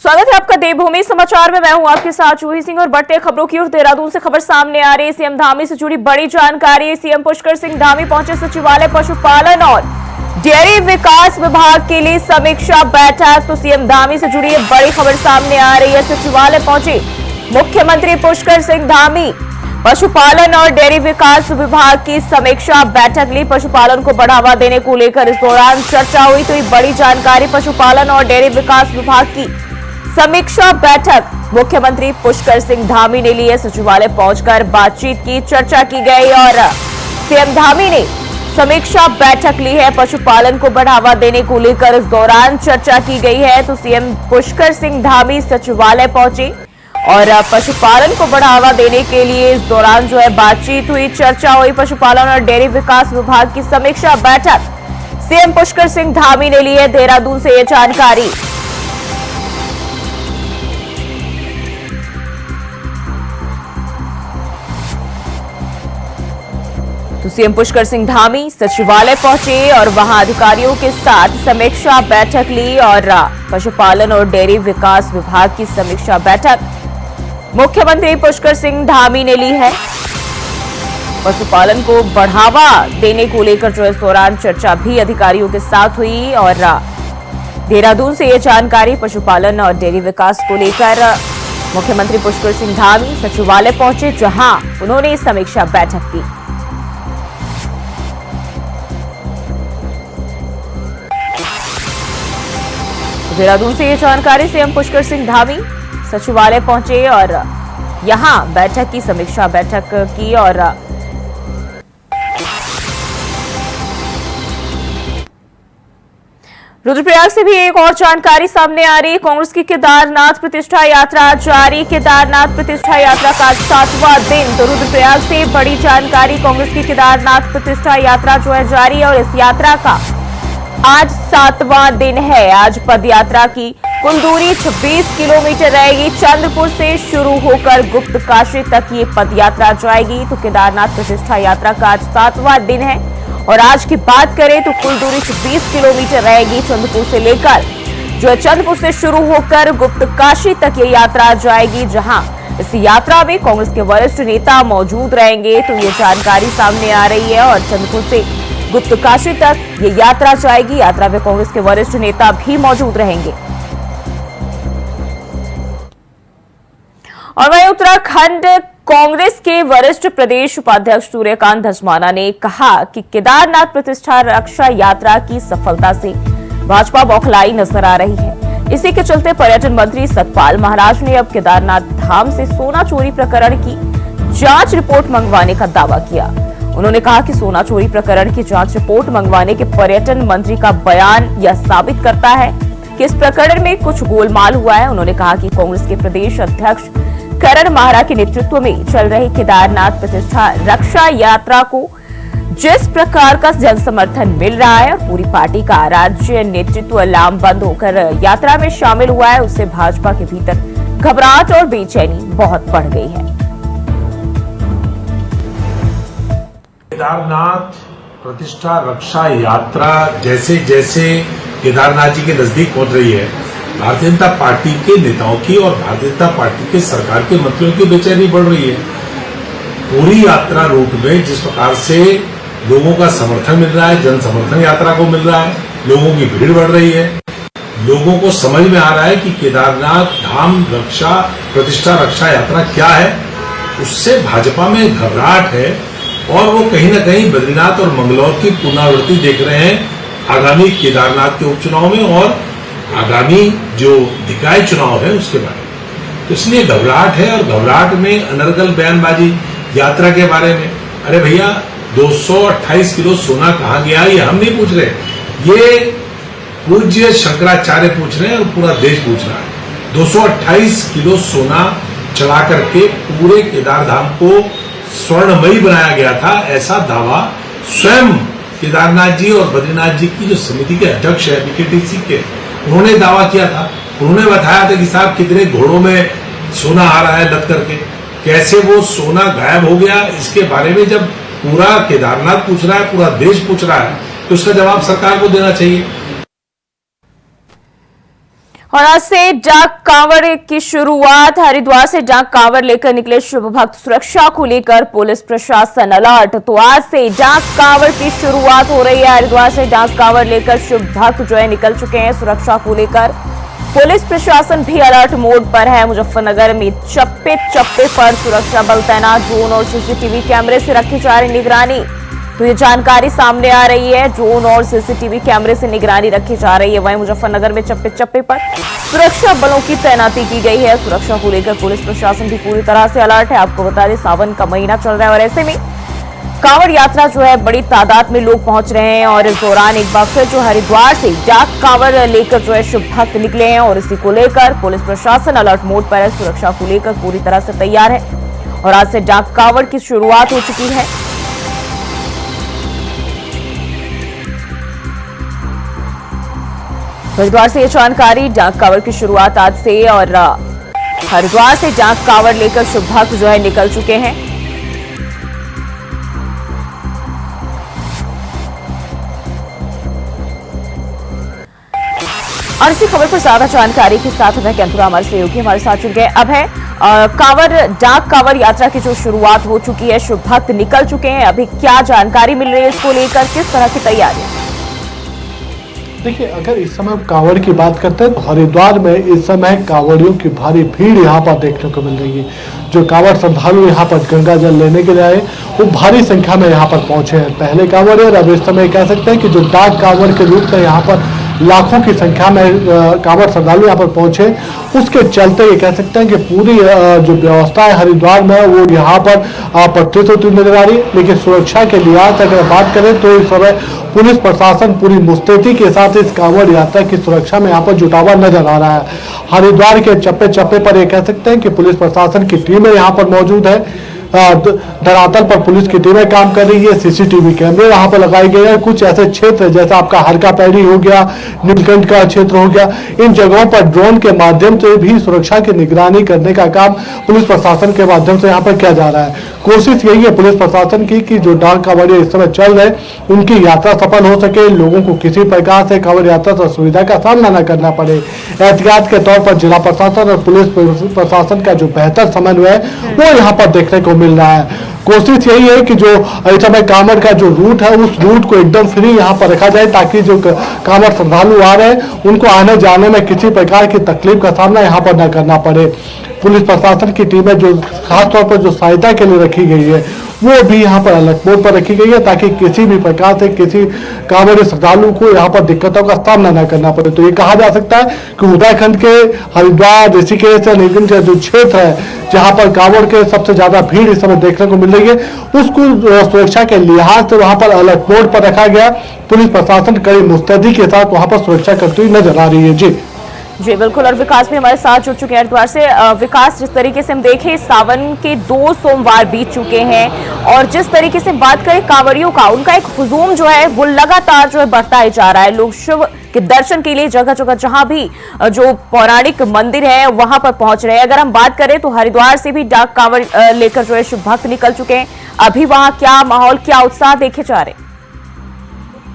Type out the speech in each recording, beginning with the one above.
स्वागत है आपका देवभूमि समाचार में। मैं हूं आपके साथ जूही सिंह और बढ़ते खबरों की ओर। देहरादून से खबर सामने आ रही है। सीएम धामी से जुड़ी बड़ी जानकारी। सीएम पुष्कर सिंह धामी पहुंचे सचिवालय पशुपालन और डेयरी विकास विभाग के लिए समीक्षा बैठक। तो सीएम धामी से जुड़ी बड़ी खबर सामने आ रही है। सचिवालय पहुंचे मुख्यमंत्री पुष्कर सिंह धामी, पशुपालन और डेयरी विकास विभाग की समीक्षा बैठक ली। पशुपालन को बढ़ावा देने को लेकर इस दौरान चर्चा हुई। तो ये बड़ी जानकारी, पशुपालन और डेयरी विकास विभाग की समीक्षा बैठक मुख्यमंत्री पुष्कर सिंह धामी ने ली है। सचिवालय पहुंचकर बातचीत की, चर्चा की गई और सीएम धामी ने समीक्षा बैठक ली है। पशुपालन को बढ़ावा देने को लेकर इस दौरान चर्चा की गई है। तो सीएम पुष्कर सिंह धामी सचिवालय पहुंचे और पशुपालन को बढ़ावा देने के लिए इस दौरान जो है बातचीत हुई, चर्चा हुई। पशुपालन और डेयरी विकास विभाग की समीक्षा बैठक सीएम पुष्कर सिंह धामी ने ली है। देहरादून से ये जानकारी। तो सीएम पुष्कर सिंह धामी सचिवालय पहुंचे और वहां अधिकारियों के साथ समीक्षा बैठक ली और पशुपालन और डेयरी विकास विभाग की समीक्षा बैठक मुख्यमंत्री पुष्कर सिंह धामी ने ली है। पशुपालन को बढ़ावा देने को लेकर जो इस दौरान चर्चा भी अधिकारियों के साथ हुई और देहरादून से ये जानकारी। पशुपालन और डेयरी विकास को लेकर मुख्यमंत्री पुष्कर सिंह धामी सचिवालय पहुंचे, जहां उन्होंने समीक्षा बैठक की। देहरादून से ये जानकारी। सीएम पुष्कर सिंह धामी सचिवालय पहुंचे और यहां बैठक की, समीक्षा बैठक की। और रुद्रप्रयाग से भी एक और जानकारी सामने आ रही है। कांग्रेस की केदारनाथ प्रतिष्ठा यात्रा जारी। केदारनाथ प्रतिष्ठा यात्रा का 7वां दिन। तो रुद्रप्रयाग से बड़ी जानकारी। कांग्रेस की केदारनाथ प्रतिष्ठा यात्रा जो है जारी है और इस यात्रा का आज 7वां दिन है। आज पदयात्रा की कुल दूरी 26 किलोमीटर रहेगी। चंद्रपुर से शुरू होकर गुप्त काशी तक ये पदयात्रा जाएगी। तो केदारनाथ प्रतिष्ठा यात्रा का आज 7वां दिन है और आज की बात करें तो कुल दूरी 26 किलोमीटर रहेगी। चंद्रपुर से लेकर जो चंद्रपुर से शुरू होकर गुप्त काशी तक ये यात्रा जाएगी, जहां इस यात्रा में कांग्रेस के वरिष्ठ नेता मौजूद रहेंगे। तो ये जानकारी सामने आ रही है और चंद्रपुर से गुप्त काशी तक ये यात्रा जाएगी। यात्रा में कांग्रेस के वरिष्ठ नेता भी मौजूद रहेंगे। और वहीं उत्तराखंड कांग्रेस के वरिष्ठ प्रदेश उपाध्यक्ष सूर्यकांत धस्माना ने कहा कि केदारनाथ प्रतिष्ठा रक्षा यात्रा की सफलता से भाजपा बौखलाई नजर आ रही है। इसी के चलते पर्यटन मंत्री सतपाल महाराज ने अब केदारनाथ धाम से सोना चोरी प्रकरण की जांच रिपोर्ट मंगवाने का दावा किया। उन्होंने कहा कि सोना चोरी प्रकरण की जांच रिपोर्ट मंगवाने के पर्यटन मंत्री का बयान यह साबित करता है कि इस प्रकरण में कुछ गोलमाल हुआ है। उन्होंने कहा कि कांग्रेस के प्रदेश अध्यक्ष करण माहरा के नेतृत्व में चल रही केदारनाथ प्रतिष्ठा रक्षा यात्रा को जिस प्रकार का जन समर्थन मिल रहा है और पूरी पार्टी का राज्य नेतृत्व लामबंद होकर यात्रा में शामिल हुआ है, उससे भाजपा के भीतर घबराहट और बेचैनी बहुत बढ़ गई है। केदारनाथ प्रतिष्ठा रक्षा यात्रा जैसे जैसे केदारनाथ जी के नजदीक पहुंच रही है, भारतीय जनता पार्टी के नेताओं की और भारतीय जनता पार्टी के सरकार के मंत्रियों की बेचैनी बढ़ रही है। पूरी यात्रा रूट में जिस प्रकार से लोगों का समर्थन मिल रहा है, जन समर्थन यात्रा को मिल रहा है, लोगों की भीड़ बढ़ रही है, लोगों को समझ में आ रहा है कि केदारनाथ धाम रक्षा प्रतिष्ठा रक्षा यात्रा क्या है, उससे भाजपा में घबराहट है और वो कहीं ना कहीं बद्रीनाथ और मंगलौर की पुनरावृत्ति देख रहे हैं आगामी केदारनाथ के उपचुनाव में और आगामी जो निकाय चुनाव है उसके बारे में। तो इसलिए घबराहट है और घबराहट में अनर्गल बयानबाजी यात्रा के बारे में। अरे भैया, 228 किलो सोना कहाँ गया ये हम नहीं पूछ रहे, ये पूज्य शंकराचार्य पूछ रहे हैं और पूरा देश पूछ रहा है। 228 किलो सोना चढ़ा करके पूरे केदार धाम को स्वर्णमयी बनाया गया था, ऐसा दावा स्वयं केदारनाथ जी और बद्रीनाथ जी की जो समिति के अध्यक्ष है बीकेटीसी के, उन्होंने दावा किया था। उन्होंने बताया था कि साहब कितने घोड़ों में सोना आ रहा है लद करके, कैसे वो सोना गायब हो गया, इसके बारे में जब पूरा केदारनाथ पूछ रहा है, पूरा देश पूछ रहा है, तो उसका जवाब सरकार को देना चाहिए। और आज से डाक कांवड़ की शुरुआत। हरिद्वार से डाक कांवड़ लेकर निकले शुभ भक्त। सुरक्षा को लेकर पुलिस प्रशासन अलर्ट। तो आज से डाक कांवड़ की शुरुआत हो रही है। हरिद्वार से डाक कांवड़ लेकर शुभ भक्त जो है निकल चुके हैं। सुरक्षा को लेकर पुलिस प्रशासन भी अलर्ट मोड पर है। मुजफ्फरनगर में चप्पे चप्पे पर सुरक्षा बल तैनात। ड्रोन और सीसीटीवी कैमरे से रखी जा रही निगरानी। तो ये जानकारी सामने आ रही है। ड्रोन और सीसीटीवी कैमरे से निगरानी रखी जा रही है। वहीं मुजफ्फरनगर में चप्पे चप्पे पर सुरक्षा बलों की तैनाती की गई है। सुरक्षा को लेकर पुलिस प्रशासन भी पूरी तरह से अलर्ट है। आपको बता दें, सावन का महीना चल रहा है और ऐसे में कांवड़ यात्रा जो है बड़ी तादाद में लोग पहुंच रहे हैं। और इस दौरान एक बार फिर जो हरिद्वार से डाक कांवड़ लेकर जो है शुभ भक्त निकले हैं और इसी को लेकर पुलिस प्रशासन अलर्ट मोड पर है। सुरक्षा को लेकर पूरी तरह से तैयार है और आज से डाक कांवड़ की शुरुआत हो चुकी है। हरिद्वार से ये जानकारी। डाक कांवड़ की शुरुआत आज से और हरिद्वार से डाक कांवड़ लेकर शुभ भक्त जो है निकल चुके हैं। और इसी खबर पर ज्यादा जानकारी के साथ हमें कैंपुरा हमारे सहयोगी हमारे साथ जुड़ गए। अब है कांवड़ डाक कांवड़ यात्रा की जो शुरुआत हो चुकी है। शुभ भक्त निकल चुके हैं। अभी क्या जानकारी मिल रही है इसको लेकर, किस तरह की तैयारियां? देखिए, अगर इस समय कांवड़ की बात करते हैं तो हरिद्वार में इस समय कांवड़ियों की भारी भीड़ यहाँ पर देखने को मिल रही है। जो कांवड़ श्रद्धालु यहाँ पर गंगा जल लेने के लिए आए वो भारी संख्या में यहाँ पर पहुंचे हैं। पहले कांवड़ और अब इस समय कह सकते हैं कि जो डाक कांवड़ के रूप में यहाँ पर लाखों की संख्या में कांवड़ श्रद्धालु यहाँ पर पहुंचे, उसके चलते ये कह सकते हैं कि पूरी जो व्यवस्था है हरिद्वार में वो यहाँ पर प्रतीत होती नजर आ रही है। लेकिन सुरक्षा के लिहाज से अगर बात करें तो इस समय पुलिस प्रशासन पूरी मुस्तैदी के साथ इस कांवड़ यात्रा की सुरक्षा में यहाँ पर जुटा हुआ नजर आ रहा है। हरिद्वार के चप्पे चप्पे पर ये कह सकते हैं कि पुलिस प्रशासन की टीमें यहाँ पर मौजूद है। धरातल पर पुलिस की टीमें काम कर रही है। सीसीटीवी कैमरे यहाँ पर लगाए गए हैं। कुछ ऐसे क्षेत्र जैसे आपका हरका पैड़ी हो गया, नीलकंठ का क्षेत्र हो गया, इन जगहों पर ड्रोन के माध्यम से भी सुरक्षा की निगरानी करने का काम पुलिस प्रशासन के माध्यम से यहाँ पर किया जा रहा है। कोशिश यही है पुलिस प्रशासन की कि जो डाक कांवड़िया इस समय चल रहे उनकी यात्रा सफल हो सके, लोगों को किसी प्रकार से कांवड़ यात्रा से असुविधा का सामना न करना पड़े। एहतियात के तौर पर जिला प्रशासन और पुलिस प्रशासन का जो बेहतर समन्वय है वो यहाँ पर देखने को मिल रहा है। कोशिश यही है कि जो इस समय कांवड़ का जो रूट है उस रूट को एकदम फ्री यहाँ पर रखा जाए ताकि जो कांवड़ श्रद्धालु आ रहे हैं उनको आने जाने में किसी प्रकार की तकलीफ का सामना यहाँ पर न करना पड़े। पुलिस प्रशासन की टीमें जो खासतौर पर जो सहायता के लिए रखी गई है वो भी यहाँ पर अलर्ट मोड पर रखी गई है ताकि किसी भी प्रकार से किसी कांवड़ श्रद्धालु को यहाँ पर दिक्कतों का सामना न करना पड़े। तो ये कहा जा सकता है कि उत्तराखंड के हरिद्वार, ऋषिकेश या नीलकंठ जो क्षेत्र है जहाँ पर कांवड़ के सबसे ज्यादा भीड़ इस समय देखने को मिल रही है उसको सुरक्षा के लिहाज से वहाँ पर अलर्ट मोड पर रखा गया। पुलिस प्रशासन कड़ी मुस्तैदी के साथ वहाँ पर सुरक्षा करती हुई नजर आ रही है। जी बिल्कुल। और विकास भी हमारे साथ जुड़ चुके हैं हरिद्वार से। विकास, जिस तरीके से हम देखें सावन के 2 सोमवार बीत चुके हैं और जिस तरीके से बात करें कांवड़ियों का, उनका एक हुजूम जो है वो लगातार जो है बढ़ता ही जा रहा है। लोग शिव के दर्शन के लिए जगह जगह जहां भी जो पौराणिक मंदिर है वहां पर पहुंच रहे हैं। अगर हम बात करें तो हरिद्वार से भी डाक कांवड़ लेकर जो है शुभ भक्त निकल चुके हैं। अभी वहां क्या माहौल, क्या उत्साह देखे जा रहे?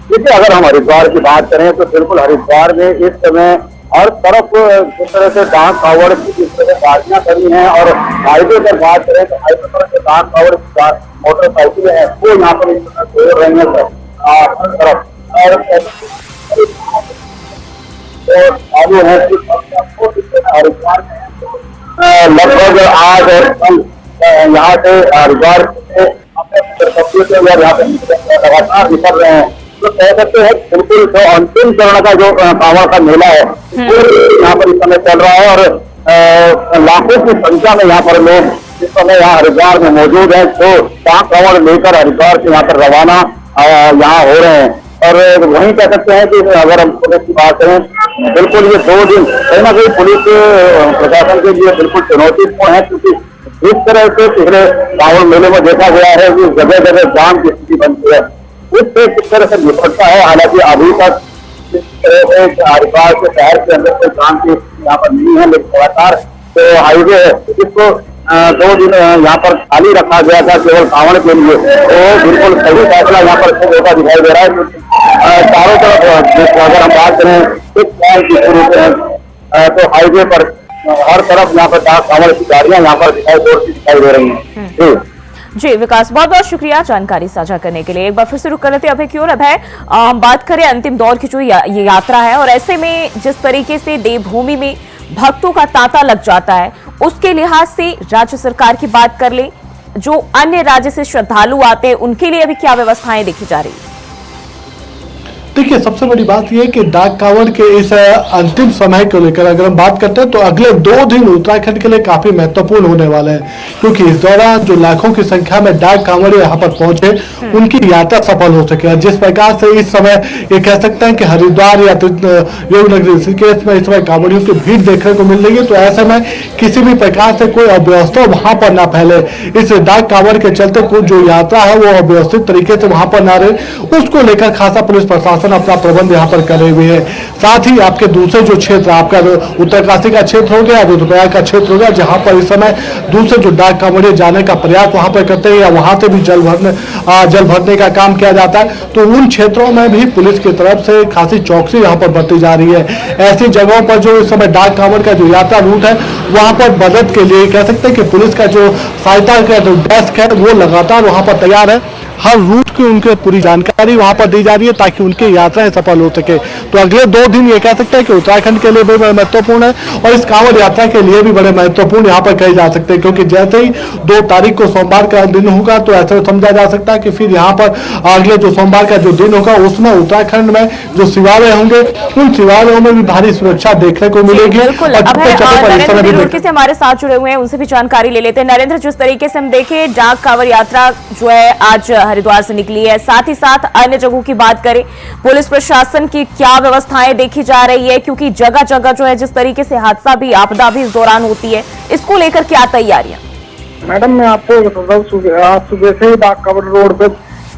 देखिए, अगर हम हरिद्वार की बात करें तो बिल्कुल हरिद्वार में इस समय हर तरफ जिस तरह से डाक कांवड़ की जिस तरह गाड़ियां खड़ी हैं और हाईवे पर बात करें तो हाईवे पर जो डाक कांवड़ मोटरसाइकिल है वो यहाँ पर इस तरह दौड़ रही है हर तरफ। और चालू है हरिद्वार लगभग आज और कल यहाँ से हरिद्वार से यहाँ पे लगातार निकल रहे हैं। तो कह सकते हैं बिल्कुल जो अंतिम चरण का जो कांवड़ का मेला है यहाँ पर इस समय चल रहा है और लाखों की संख्या में यहाँ पर लोग इस समय यहाँ हरिद्वार में मौजूद हैं जो डाक कांवड़ लेकर हरिद्वार से यहाँ पर रवाना यहाँ हो रहे हैं। और वहीं कह सकते हैं कि अगर हम पुलिस की बात करें बिल्कुल ये 2 दिन कहीं ना कहीं पुलिस प्रशासन के लिए बिल्कुल चुनौतीपूर्ण है क्योंकि जिस तरह से पिछले कांवड़ मेले में देखा गया है कि जगह जगह जाम की स्थिति बनती है उससे किस तरह से निपटता है। हालांकि अभी तक इस तरह से हरिद्वार के शहर के अंदर से जाम की स्थिति यहाँ पर नहीं है, लेकिन लगातार जो हाईवे है जिसको 2 दिन यहाँ पर खाली रखा गया था केवल कांवड़ के लिए, तो बिल्कुल सही फैसला यहाँ पर होता दिखाई दे रहा है। चारों तरफ अगर हम बात करें इस साल की शुरू में तो हाईवे पर हर तरफ यहाँ पर डाक कांवड़ की गाड़ियां यहाँ पर दिखाई दे रही हैं। जी विकास, बहुत बहुत शुक्रिया जानकारी साझा करने के लिए। एक बार फिर से रुक कर लेते हैं अभय की ओर। अभय, हम बात करें अंतिम दौर की जो ये यात्रा है, और ऐसे में जिस तरीके से देवभूमि में भक्तों का तांता लग जाता है, उसके लिहाज से राज्य सरकार की बात कर ले, जो अन्य राज्य से श्रद्धालु आते हैं उनके लिए अभी क्या व्यवस्थाएं देखी जा रही है? देखिए, सबसे बड़ी बात यह है कि डाक कांवड़ के इस अंतिम समय को लेकर अगर हम बात करते हैं तो अगले 2 दिन उत्तराखंड के लिए काफी महत्वपूर्ण होने वाले हैं, क्योंकि इस दौरान जो लाखों की संख्या में डाक कांवड़ यहाँ पर पहुंचे, उनकी यात्रा सफल हो सके। जिस प्रकार से इस समय ये कह सकते हैं कि हरिद्वार या योगनगरी ऋषिकेश में इस समय कांवड़ियों की भीड़ देखने को मिल रही है, तो ऐसे में किसी भी प्रकार से कोई अव्यवस्था वहां पर ना फैले, इस डाक कांवड़ के चलते कुछ जो यात्रा है वो अव्यवस्थित तरीके से वहां पर ना रहे, उसको लेकर खासा पुलिस प्रशासन अपना प्रबंध यहाँ पर करे हुए है। साथ ही आपके दूसरे जो क्षेत्र, आपका उत्तरकाशी का क्षेत्र हो गया, रुद्रप्रयाग का क्षेत्र हो गया, जहां पर इस समय दूसरे जो डाक कांवड़िए जाने का प्रयास वहां पर करते हैं या वहां से भी जल भरने का काम किया जाता है, तो उन क्षेत्रों में भी पुलिस की तरफ से खासी चौकसी यहाँ पर बरती जा रही है। ऐसी जगहों पर जो इस समय डाक कांवड़ का जो यात्रा रूट है, वहां पर मदद के लिए कह सकते हैं कि पुलिस का जो सहायता का जो डेस्क है वो लगातार वहां पर तैयार है। हर रूट की उनके पूरी जानकारी वहां पर दी जा रही है ताकि उनकी यात्राएं सफल हो सके। तो अगले 2 दिन ये कह सकते हैं कि उत्तराखंड के लिए भी बड़े महत्वपूर्ण है और इस कांवड़ यात्रा के लिए भी बड़े महत्वपूर्ण यहाँ पर कहे जा सकते हैं, क्योंकि जैसे ही 2 तारीख को सोमवार का दिन होगा तो ऐसा समझा जा सकता है कि फिर यहाँ पर अगले जो सोमवार का जो दिन होगा उसमें उत्तराखंड में जो शिवालय होंगे, उन शिवालयों में भी भारी सुरक्षा देखने को मिलेगी। बिल्कुल, नरेंद्र से हमारे साथ जुड़े हुए हैं, उनसे भी जानकारी ले लेते हैं। नरेंद्र, जिस तरीके से हम देखें डाक कांवड़ यात्रा जो है आज हरिद्वार से निकली है, साथ ही साथ अन्य जगहों की बात करें, पुलिस प्रशासन की क्या व्यवस्थाएं देखी जा रही है, क्योंकि जगह जगह जो है जिस तरीके से हादसा भी, आपदा भी इस दौरान होती है, इसको लेकर क्या तैयारियां? मैडम, मैं आपको बताता हूँ, आज सुबह से ही डाक कांवड़ रोड पे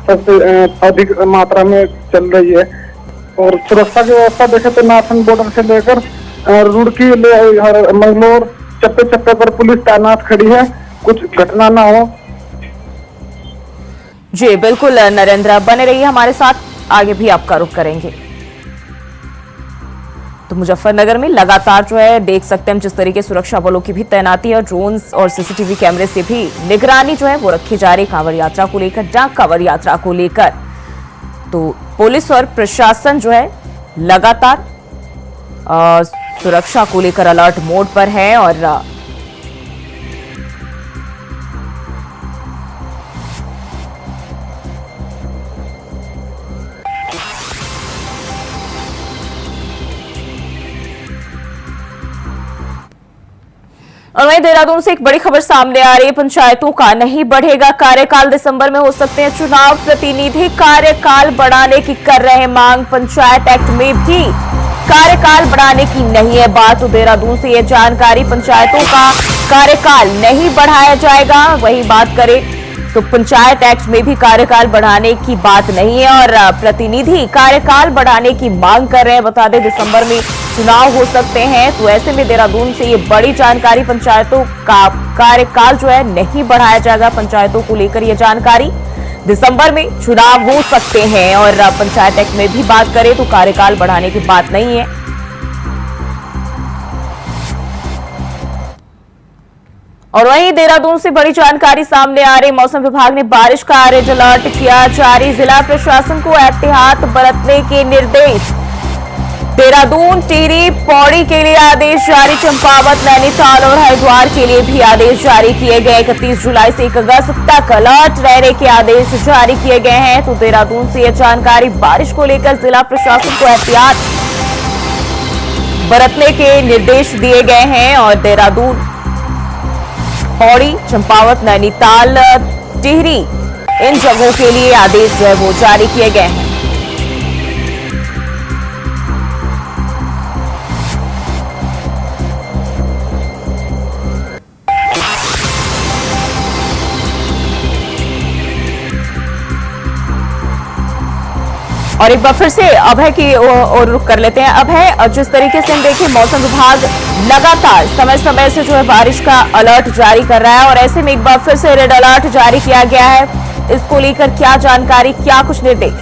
सबसे अधिक मात्रा में चल रही है और सुरक्षा की व्यवस्था देखे तो नाथन बॉर्डर से लेकर रुड़की मंगलोर चप्पे चप्पे पर पुलिस तैनात खड़ी है, कुछ घटना ना हो। जी बिल्कुल नरेंद्र, बने रहिए हमारे साथ, आगे भी आपका रुख करेंगे। तो मुजफ्फरनगर में लगातार जो है देख सकते हैं जिस तरीके सुरक्षा बलों की भी तैनाती और ड्रोन्स और सीसीटीवी कैमरे से भी निगरानी जो है वो रखी जा रही कांवड़ यात्रा को लेकर, डाक कांवड़ यात्रा को लेकर। तो पुलिस और प्रशासन जो है लगातार सुरक्षा को लेकर अलर्ट मोड पर है और वहीं देहरादून से एक बड़ी खबर सामने आ रही है, पंचायतों का नहीं बढ़ेगा कार्यकाल, दिसंबर में हो सकते हैं चुनाव, प्रतिनिधि कार्यकाल बढ़ाने की कर रहे मांग, पंचायत एक्ट में भी कार्यकाल बढ़ाने की नहीं है बात। तो देहरादून से यह जानकारी, पंचायतों का कार्यकाल नहीं बढ़ाया जाएगा। वही बात करें तो पंचायत एक्ट में भी कार्यकाल बढ़ाने की बात नहीं है और प्रतिनिधि कार्यकाल बढ़ाने की मांग कर रहे हैं। बता दें दिसंबर में चुनाव हो सकते हैं, तो ऐसे में देहरादून से ये बड़ी जानकारी, पंचायतों का कार्यकाल जो है नहीं बढ़ाया जाएगा। पंचायतों को लेकर ये जानकारी, दिसंबर में चुनाव हो सकते हैं और पंचायत एक्ट में भी बात करें तो कार्यकाल बढ़ाने की बात नहीं है। और वहीं देहरादून से बड़ी जानकारी सामने आ रही, मौसम विभाग ने बारिश का ऑरेंज अलर्ट किया जारी, जिला प्रशासन को एहतियात बरतने के निर्देश। देहरादून, टिहरी, पौड़ी के लिए आदेश जारी, चंपावत, नैनीताल और हरिद्वार के लिए भी आदेश जारी किए गए। 31 जुलाई से 1 अगस्त तक अलर्ट रहने के आदेश जारी किए गए हैं। तो देहरादून से यह जानकारी, बारिश को लेकर जिला प्रशासन को एहतियात बरतने के निर्देश दिए गए हैं और देहरादून, पौड़ी, चंपावत, नैनीताल, टिहरी, इन जगहों के लिए आदेश जो है वो जारी किए गए हैं। और एक बार फिर से अभय की ओर रुख कर लेते हैं। अभय, जिस तरीके से हम देखें मौसम विभाग लगातार समय समय से जो है बारिश का अलर्ट जारी कर रहा है और ऐसे में एक बार फिर से रेड अलर्ट जारी किया गया है, इसको लेकर क्या जानकारी, क्या कुछ निर्देश?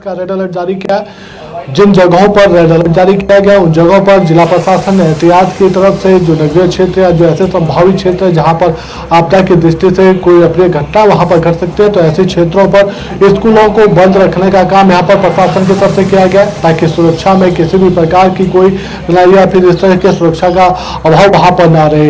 का रेड अलर्ट जारी किया है। जिन जगहों पर रेड अलर्ट जारी किया गया उन जगहों पर जिला प्रशासन ने एहतियात की तरफ से जो नगरीय क्षेत्र या जो ऐसे संभावित क्षेत्र है जहां पर आपदा की दृष्टि से कोई अप्रिय घटना वहां पर घट सकती है, तो ऐसे क्षेत्रों पर स्कूलों को बंद रखने का काम यहां पर प्रशासन की तरफ से किया गया ताकि सुरक्षा में किसी भी प्रकार की कोई या फिर इस तरह की सुरक्षा का अभाव वहां पर न रहे।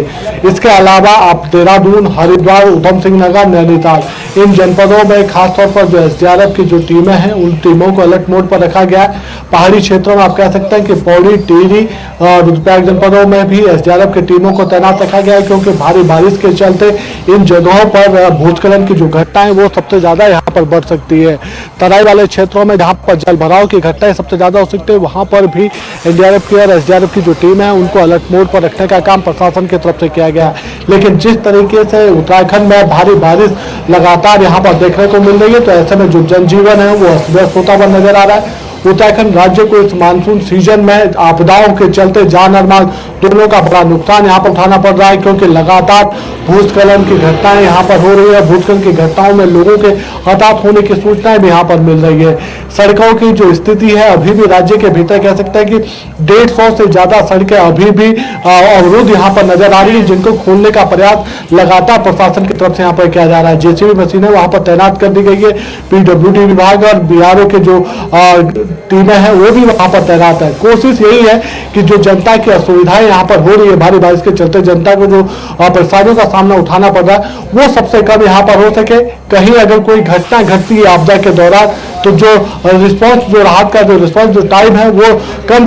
इसके अलावा आप देहरादून, हरिद्वार, उधम सिंह नगर, नैनीताल इन जनपदों में खासतौर पर जो SDRF की जो टीमें हैं उन टीमों को अलर्ट मोड पर रखा गया है। पहाड़ी क्षेत्रों में आप कह सकते हैं कि पौड़ी, टिहरी और रुद्रप्रयाग जनपदों में भी SDRF की टीमों को तैनात रखा गया है क्योंकि भारी बारिश के चलते इन जगहों पर भूस्खलन की जो घटनाएं वो सबसे ज्यादा यहाँ पर बढ़ सकती है। तराई वाले क्षेत्रों में जहाँ पर जल भराव की घटनाएं सबसे ज्यादा हो सकती है वहां पर भी NDRF की और SDRF की जो टीम है उनको अलर्ट मोड पर रखने का काम प्रशासन की तरफ से किया गया है। लेकिन जिस तरीके से उत्तराखंड में भारी बारिश लगातार यहाँ पर देखने को मिल रही है तो ऐसे में जो जनजीवन है वो अस्त व्यस्त होता हुआ नजर आ रहा है। उत्तराखंड राज्य को इस मानसून सीजन में आपदाओं के चलते जान और माल दोनों का बड़ा नुकसान यहाँ पर उठाना पड़ रहा है क्योंकि लगातार भूस्खलन की घटनाएं यहाँ पर हो रही है। भूस्खलन की घटनाओं में लोगों के हताहत होने की सूचनाएं भी यहाँ पर मिल रही है। सड़कों की जो स्थिति है अभी भी राज्य के भीतर कह सकते हैं कि 150 से ज्यादा सड़कें अभी भी अवरुद्ध यहाँ पर नजर आ रही है जिनको खोलने का प्रयास लगातार प्रशासन की तरफ से यहाँ पर किया जा रहा है। JCB मशीनें वहां पर तैनात कर दी गई है। PWD विभाग और BRO के जो टीमें हैं वो भी वहां पर तैनात है। कोशिश यही है कि जो जनता की असुविधाएं यहाँ पर हो रही है भारी बारिश के चलते जनता को जो परेशानियों का सामना उठाना पड़ रहा है वो सबसे कम यहाँ पर हो सके। कहीं अगर कोई घटना घटती है आपदा के दौरान तो जो रिस्पांस जो राहत का जो रिस्पांस जो टाइम है वो कम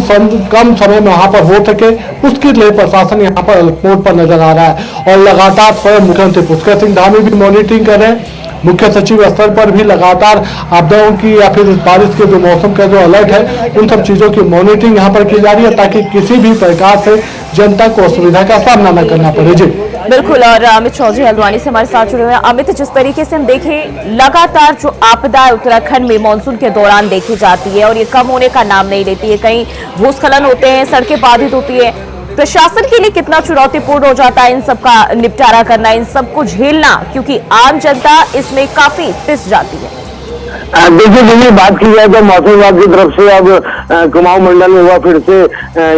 समय में वहां पर हो सके उसके लिए प्रशासन यहाँ पर अलर्ट मोड पर नजर आ रहा है। और लगातार स्वयं मुख्यमंत्री पुष्कर सिंह धामी भी मॉनिटरिंग कर रहे हैं। मुख्य सचिव स्तर पर भी लगातार आपदाओं की या फिर बारिश के जो मौसम का जो अलर्ट है उन सब चीजों की मॉनिटरिंग यहाँ पर की जा रही है ताकि किसी भी प्रकार से जनता को असुविधा का सामना न करना पड़े। जी बिल्कुल। और अमित चौधरी हल्द्वानी से हमारे साथ जुड़े हुए हैं। अमित, जिस तरीके से हम देखें लगातार जो आपदा उत्तराखंड में मानसून के दौरान देखी जाती है और ये कम होने का नाम नहीं लेती है, कहीं भूस्खलन होते हैं, सड़कें बाधित होती है, प्रशासन के लिए कितना चुनौतीपूर्ण हो जाता है इन सब का निपटारा करना, इन सब को झेलना, क्योंकि आम जनता इसमें काफी पिस जाती है। देखिए बात की जाए तो मौसम विभाग की तरफ से अब कुमाऊं मंडल में हुआ फिर से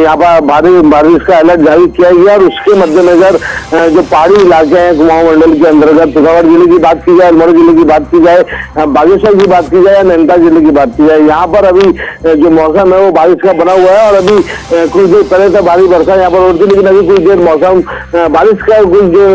यहाँ पर भारी बारिश का अलर्ट जारी किया गया और उसके मद्देनजर जो पहाड़ी इलाके हैं कुमाऊं मंडल के अंतर्गत पिथौरागढ़ जिले की बात की जाए, अल्मोड़ा जिले की बात की जाए, बागेश्वर की बात की जाए या नैनीताल जिले की बात की जाए, यहाँ पर अभी जो मौसम है वो बारिश का बना हुआ है और अभी कुछ देर पहले तक भारी वर्षा यहाँ पर हो रही थी लेकिन अभी कुछ देर मौसम बारिश का कुछ जो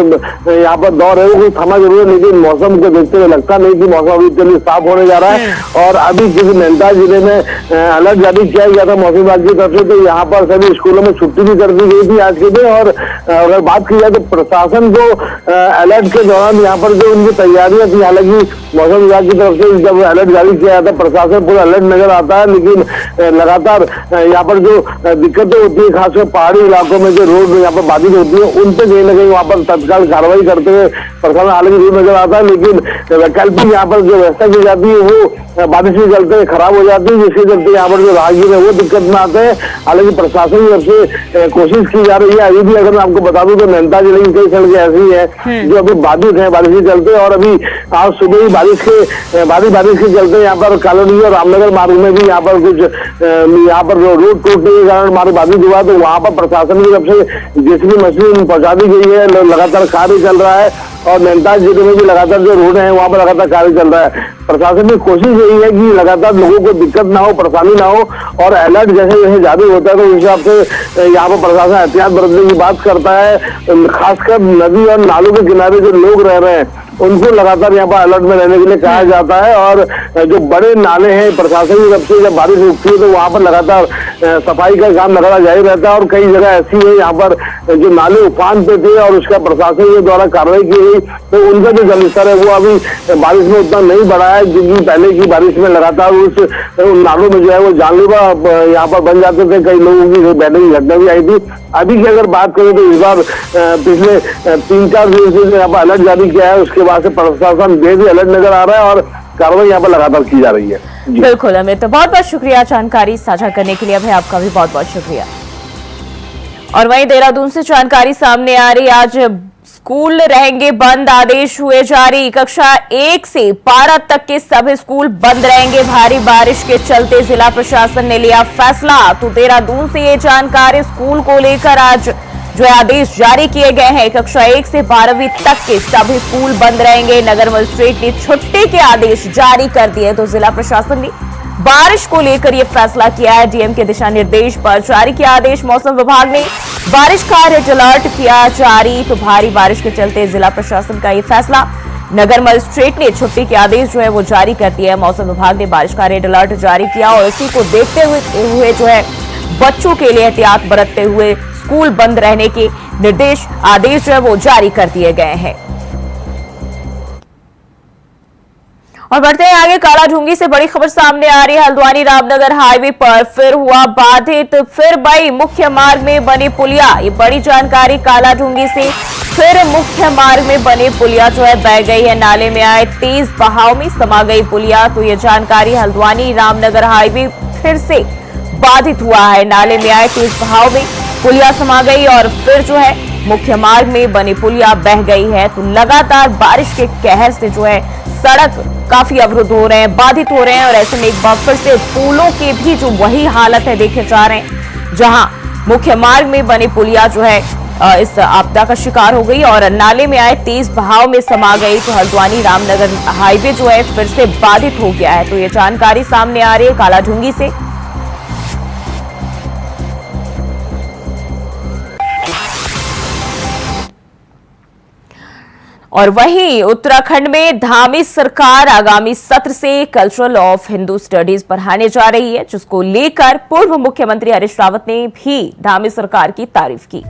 यहाँ पर दौर है वो कुछ थमा जरूर है लेकिन मौसम को देखते हुए लगता नहीं कि मौसम अभी इतनी साफ होने जा रहा है। और अभी क्योंकि नैनीताल जिले में अलर्ट जारी किया गया था मौसम विभाग की तरफ से तो यहाँ पर सभी स्कूलों में छुट्टी भी कर दी गई थी आज के दिन। और अगर बात की जाए तो प्रशासन को अलर्ट के दौरान यहाँ पर जो उनकी तैयारियां थी, हालांकि मौसम विभाग की तरफ से जब अलर्ट जारी किया जाता है प्रशासन पूरा अलर्ट नजर आता है लेकिन लगातार यहाँ पर जो दिक्कतें होती है खासकर पहाड़ी इलाकों में जो रोड यहाँ पर बाधित होती है उन पे कहीं ना कहीं वहाँ पर तत्काल कार्रवाई करते हुए प्रशासन हालांकि दूर नजर आता है लेकिन वैकल्पिक यहाँ पर जो व्यवस्था की जाती है वो बारिश के चलते खराब हो जाती है जिसके चलते यहाँ पर जो राहगीर है वो दिक्कत में आते हैं। हालांकि प्रशासन की तरफ से कोशिश की जा रही है। अभी भी अगर मैं आपको बता दूं तो नैनीताल जिले की कई सड़कें ऐसी हैं जो अभी बाधित है बारिश के चलते और अभी आज सुबह ही बारिश के चलते यहाँ पर कॉलोनी और रामनगर मार्ग में भी यहाँ पर कुछ यहाँ पर रोड टूटने के कारण मार्ग बाधित हुआ तो वहाँ पर प्रशासन की तरफ से JCB मशीन पहुंचा दी गई है, लगातार कार्य चल रहा है और नैनीताल जिले में भी लगातार जो रोड है वहाँ पर लगातार कार्य चल रहा है। प्रशासन की कोशिश यही है कि लगातार लोगों को दिक्कत ना हो, परेशानी ना हो और अलर्ट जैसे जैसे जारी होता है तो उस हिसाब से यहाँ पर प्रशासन एहतियात बरतने की बात करता है। खासकर नदी और नालों के किनारे जो लोग रह रहे हैं उनको लगातार यहाँ पर अलर्ट में रहने के लिए कहा जाता है और जो बड़े नाले हैं प्रशासन की तरफ से जब बारिश रुकती है तो वहाँ पर लगातार सफाई का काम लगातार जारी रहता है और कई जगह ऐसी है यहाँ पर जो नाले उफान पे थे और उसका प्रशासन के द्वारा कार्रवाई की गई तो उनका जो जलस्तर है वो अभी बारिश में उतना नहीं बढ़ा है क्योंकि पहले की बारिश में लगातार उन नालों में जो है वो जानलेवा यहाँ पर बन जाते थे, कई लोगों की बैठने की घटना भी आई थी। अभी की अगर बात करें तो इस बार पिछले 3-4 दिन से यहाँ पर अलर्ट जारी किया है उसके बाद से प्रशासन बेहद अलर्ट नजर आ रहा है और कार्रवाई यहाँ पर लगातार की जा रही है। बिल्कुल अमित, बहुत बहुत शुक्रिया जानकारी साझा करने के लिए। भाई आपका भी बहुत बहुत शुक्रिया। और वहीं देहरादून से जानकारी सामने आ रही, आज स्कूल रहेंगे बंद, आदेश हुए जारी। कक्षा 1 से 12 तक के सभी स्कूल बंद रहेंगे। भारी बारिश के चलते जिला प्रशासन ने लिया फैसला। तो देहरादून से ये जानकारी स्कूल को लेकर आज जो आदेश जारी किए गए हैं। कक्षा 1 से 12वीं तक के सभी स्कूल बंद रहेंगे। नगर मजिस्ट्रेट ने छुट्टी के आदेश जारी कर दिए। तो जिला प्रशासन ने बारिश को लेकर यह फैसला किया है। डीएम के दिशा निर्देश पर जारी किया आदेश। मौसम विभाग ने बारिश का रेड अलर्ट किया जारी। तो भारी बारिश के चलते जिला प्रशासन का यह फैसला। नगर मजिस्ट्रेट ने छुट्टी के आदेश जो है वो जारी कर दिया है। मौसम विभाग ने बारिश का रेड अलर्ट जारी किया और इसी को देखते हुए जो है बच्चों के लिए एहतियात बरतते हुए स्कूल बंद रहने के निर्देश आदेश जो है वो जारी कर दिए गए हैं। और बढ़ते हैं आगे, कालाढूंगी से बड़ी खबर सामने आ रही है। हल्द्वानी रामनगर हाईवे पर फिर हुआ बाधित, फिर बही मुख्य मार्ग में बनी पुलिया। ये बड़ी जानकारी, कालाढूंगी से फिर मुख्य मार्ग में बनी पुलिया जो है बह गई है। नाले में आए तेज बहाव में समा गई पुलिया। तो ये जानकारी, हल्द्वानी रामनगर हाईवे फिर से बाधित हुआ है। नाले में आए तेज बहाव में पुलिया समा गई और फिर जो है मुख्य मार्ग में बनी पुलिया बह गई है। तो लगातार बारिश के कहर से जो है सड़क काफी अवरुद्ध हो रहे हैं, बाधित हो रहे हैं। और ऐसे में एक बार फिर से पुलों के भी जो वही हालत है देखे जा रहे हैं, जहां मुख्य मार्ग में बनी पुलिया जो है इस आपदा का शिकार हो गई और नाले में आए तेज बहाव में समा गई। तो हल्द्वानी रामनगर हाईवे जो है फिर से बाधित हो गया है। तो ये जानकारी सामने आ रही है कालाढूंगी से। और वहीं उत्तराखंड में धामी सरकार आगामी सत्र से कल्चरल ऑफ हिंदू स्टडीज पढ़ाने जा रही है, जिसको लेकर पूर्व मुख्यमंत्री हरीश रावत ने भी धामी सरकार की तारीफ की।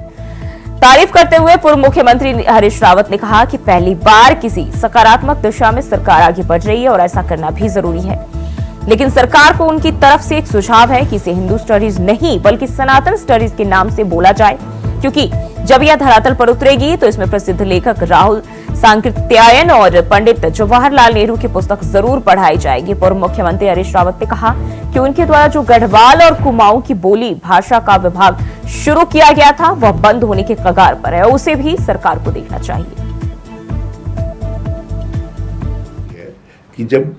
तारीफ करते हुए पूर्व मुख्यमंत्री हरीश रावत ने कहा कि पहली बार किसी सकारात्मक दिशा में सरकार आगे बढ़ रही है और ऐसा करना भी जरूरी है। लेकिन सरकार को उनकी तरफ से एक सुझाव है कि इसे हिंदू स्टडीज नहीं बल्कि सनातन स्टडीज के नाम से बोला जाए, क्योंकि जब यह धरातल पर उतरेगी तो इसमें प्रसिद्ध लेखक राहुल सांकृत्यायन और पंडित जवाहरलाल नेहरू की पुस्तक जरूर पढ़ाई जाएगी। पूर्व मुख्यमंत्री हरीश रावत ने कहा कि उनके द्वारा जो गढ़वाल और कुमाऊं की बोली भाषा का विभाग शुरू किया गया था वह बंद होने के कगार पर है, उसे भी सरकार को देखना चाहिए। कि जब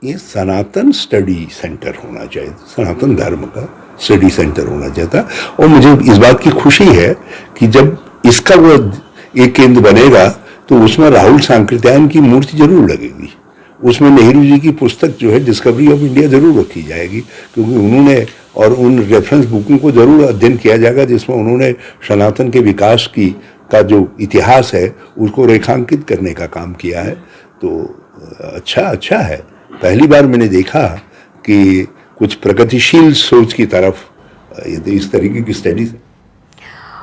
ये सनातन स्टडी सेंटर होना चाहिए, सनातन धर्म का स्टडी सेंटर होना चाहता। और मुझे इस बात की खुशी है कि जब इसका वो एक केंद्र बनेगा तो उसमें राहुल सांकृत्यायन की मूर्ति जरूर लगेगी, उसमें नेहरू जी की पुस्तक जो है डिस्कवरी ऑफ इंडिया जरूर रखी जाएगी, क्योंकि उन्होंने और उन रेफरेंस बुकों को जरूर अध्ययन किया जाएगा जिसमें उन्होंने सनातन के विकास का जो इतिहास है उसको रेखांकित करने का काम किया है। तो अच्छा है। पहली बार मैंने देखा कि कुछ प्रगतिशील सोच की तरफ इस तरीके की स्टडीज।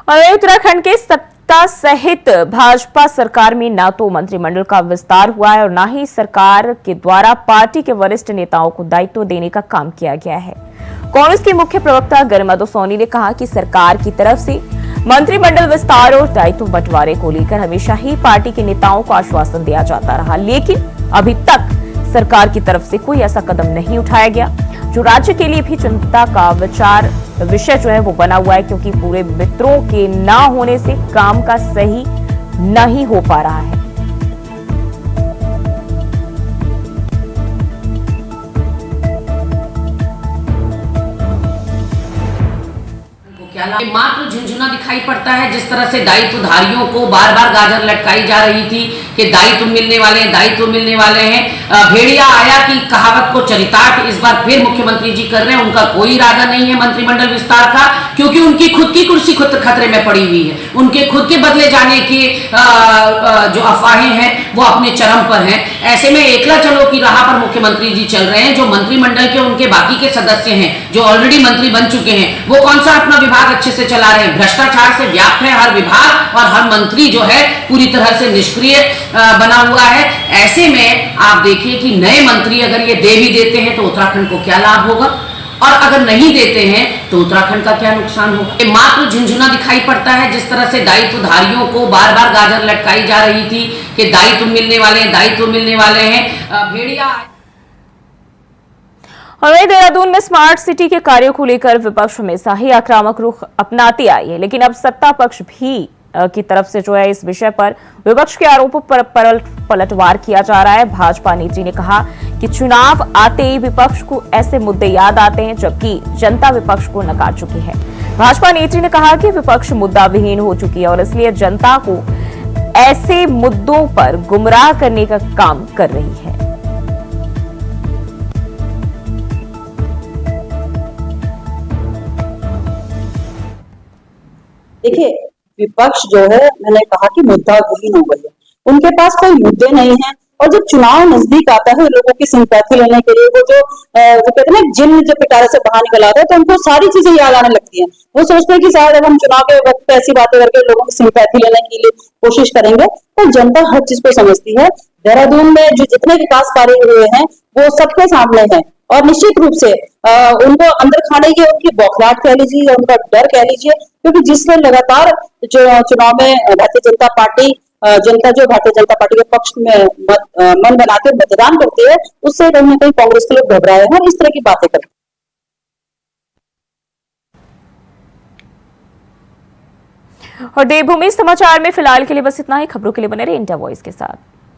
और उत्तराखंड के सत्ता सहित भाजपा सरकार में ना तो मंत्रिमंडल का विस्तार हुआ है और ना ही सरकार के द्वारा पार्टी के वरिष्ठ नेताओं को दायित्व देने का काम किया गया है। कांग्रेस के मुख्य प्रवक्ता गरिमादत्त सोनी ने कहा कि सरकार की तरफ से मंत्रिमंडल विस्तार और दायित्व बंटवारे को लेकर हमेशा ही पार्टी के नेताओं को आश्वासन दिया जाता रहा, लेकिन अभी तक सरकार की तरफ से कोई ऐसा कदम नहीं उठाया गया जो राज्य के लिए भी चिंता का विषय जो है वो बना हुआ है, क्योंकि पूरे मित्रों के ना होने से काम का सही नहीं हो पा रहा है। मात्र झुंझुना दिखाई पड़ता है। जिस तरह से दायित्वधारियों को बार बार गाजर लटकाई जा रही थी कि दायित्व मिलने वाले हैं, दायित्व मिलने वाले हैं। भेड़िया आया की कहावत को चरितार्थ इस बार फिर मुख्यमंत्री जी कर रहे हैं। उनका कोई इरादा नहीं है मंत्रिमंडल विस्तार का, क्योंकि उनकी खुद की कुर्सी खुद खतरे में पड़ी हुई है। उनके खुद के बदले जाने की जो अफवाहें हैं वो अपने चरम पर हैं। ऐसे में एकला चलो की राह पर मुख्यमंत्री जी चल रहे हैं। जो मंत्रिमंडल के उनके बाकी के सदस्य हैं जो ऑलरेडी मंत्री बन चुके हैं, वो कौन सा अपना विभाग अच्छे से चला रहे हैं। भ्रष्टाचार से व्याप्त है हर विभाग और हर मंत्री जो है पूरी तरह से निष्क्रिय बना हुआ है। ऐसे में आप देखिए कि नए मंत्री अगर ये दे भी देते हैं तो उत्तराखंड को क्या लाभ होगा, और अगर नहीं देते हैं तो उत्तराखंड का क्या नुकसान होगा। मात्र झुंझुना दिखाई पड़ता है। जिस तरह से दायित्वधारियों को बार बार गाजर लटकाई जा रही थी कि दायित्व मिलने वाले हैं, दायित्व मिलने वाले हैं। भेड़िया और वहीं देहरादून में स्मार्ट सिटी के कार्यों को लेकर विपक्ष हमेशा ही आक्रामक रुख अपनाती आई है, लेकिन अब सत्ता पक्ष भी की तरफ से जो है इस विषय पर विपक्ष के आरोपों पर पलटवार किया जा रहा है। भाजपा नेत्री ने कहा कि चुनाव आते ही विपक्ष को ऐसे मुद्दे याद आते हैं, जबकि जनता विपक्ष को नकार चुकी है। भाजपा नेत्री ने कहा कि विपक्ष मुद्दा विहीन हो चुकी है और इसलिए जनता को ऐसे मुद्दों पर गुमराह करने का काम कर रही है। देखिए, विपक्ष जो है, मैंने कहा कि मुद्दा विहीन हो गई है, उनके पास कोई मुद्दे नहीं है। और जब चुनाव नजदीक आता है लोगों की सिंपैथी लेने के लिए, वो कहते हैं ना, जिन्न जब पिटारे से बाहर निकल आता है तो उनको सारी चीजें याद आने लगती हैं। वो सोचते हैं कि शायद अब हम चुनाव के वक्त पे ऐसी बातें करके लोगों की सिंपैथी लेने के लिए कोशिश करेंगे, तो जनता हर चीज को समझती है। देहरादून में जो जितने विकास कार्य हुए हैं वो सबके सामने है, और निश्चित रूप से उनको अंदर खाने की उनकी बौखलाहट कह लीजिए या उनका डर कह लीजिए, क्योंकि जिसने लगातार जो चुनाव में भारतीय जनता पार्टी जनता जो भारतीय जनता पार्टी के पक्ष में मन बनाकर मतदान करती है, उससे कहीं ना कहीं कांग्रेस के लोग घबराए हैं और इस तरह की बातें करते हैं। और देवभूमि समाचार में फिलहाल के लिए बस इतना ही। खबरों के लिए बने रहे इंडिया वॉइस के साथ।